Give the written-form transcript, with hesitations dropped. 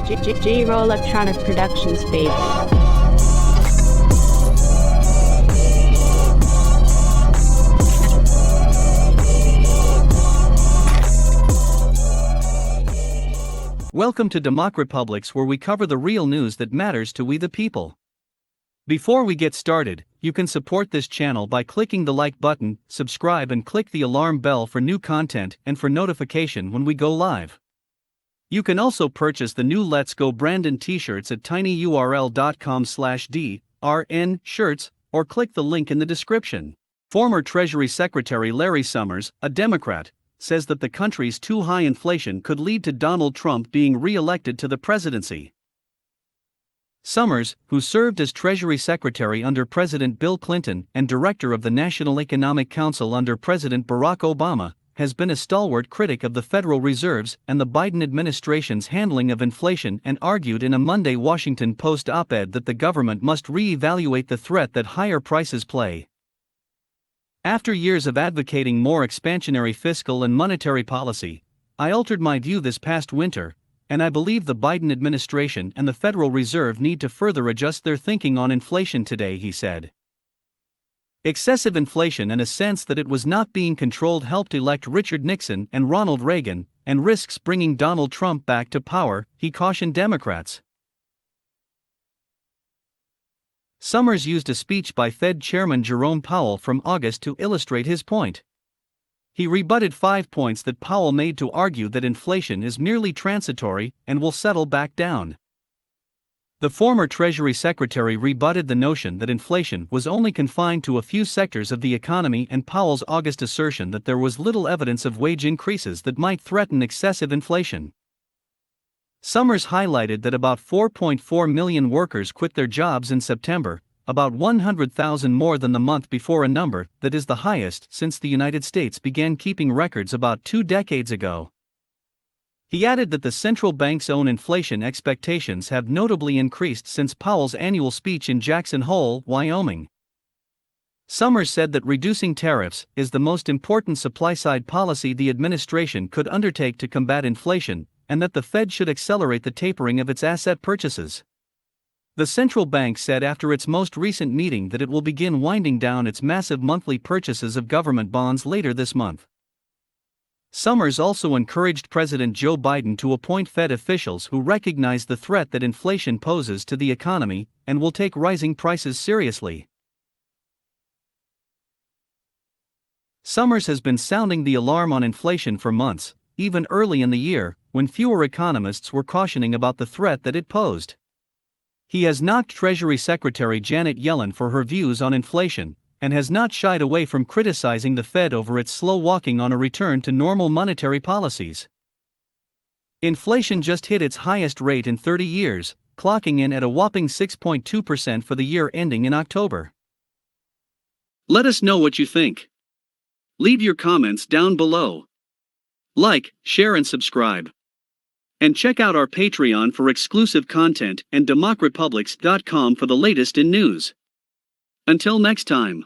J-Roll Electronic Productions, baby. Welcome to DEMOCREPUBLIX, where we cover the real news that matters to we the people. Before we get started, you can support this channel by clicking the like button, subscribe and click the alarm bell for new content and for notification when we go live. You can also purchase the new Let's Go Brandon t-shirts at tinyurl.com/DRN-shirts or click the link in the description. Former Treasury Secretary Larry Summers, a Democrat, says that the country's too high inflation could lead to Donald Trump being re-elected to the presidency. Summers, who served as Treasury Secretary under President Bill Clinton and Director of the National Economic Council under President Barack Obama, has been a stalwart critic of the Federal Reserve's and the Biden administration's handling of inflation and argued in a Monday Washington Post op-ed that the government must re-evaluate the threat that higher prices play. After years of advocating more expansionary fiscal and monetary policy, I altered my view this past winter, and I believe the Biden administration and the Federal Reserve need to further adjust their thinking on inflation today, he said. Excessive inflation and a sense that it was not being controlled helped elect Richard Nixon and Ronald Reagan, and risks bringing Donald Trump back to power, he cautioned Democrats. Summers used a speech by Fed Chairman Jerome Powell from August to illustrate his point. He rebutted 5 points that Powell made to argue that inflation is merely transitory and will settle back down. The former Treasury Secretary rebutted the notion that inflation was only confined to a few sectors of the economy and Powell's August assertion that there was little evidence of wage increases that might threaten excessive inflation. Summers highlighted that about 4.4 million workers quit their jobs in September, about 100,000 more than the month before, a number that is the highest since the United States began keeping records about 2 decades ago. He added that the central bank's own inflation expectations have notably increased since Powell's annual speech in Jackson Hole, Wyoming. Summers said that reducing tariffs is the most important supply-side policy the administration could undertake to combat inflation, and that the Fed should accelerate the tapering of its asset purchases. The central bank said after its most recent meeting that it will begin winding down its massive monthly purchases of government bonds later this month. Summers also encouraged President Joe Biden to appoint Fed officials who recognize the threat that inflation poses to the economy and will take rising prices seriously. Summers has been sounding the alarm on inflation for months, even early in the year, when fewer economists were cautioning about the threat that it posed. He has knocked Treasury Secretary Janet Yellen for her views on inflation, and has not shied away from criticizing the Fed over its slow walking on a return to normal monetary policies. Inflation just hit its highest rate in 30 years, clocking in at a whopping 6.2% for the year ending in October. Let us know what you think. Leave your comments down below. Like, share and subscribe. And check out our Patreon for exclusive content and democrepublix.com for the latest in news. Until next time.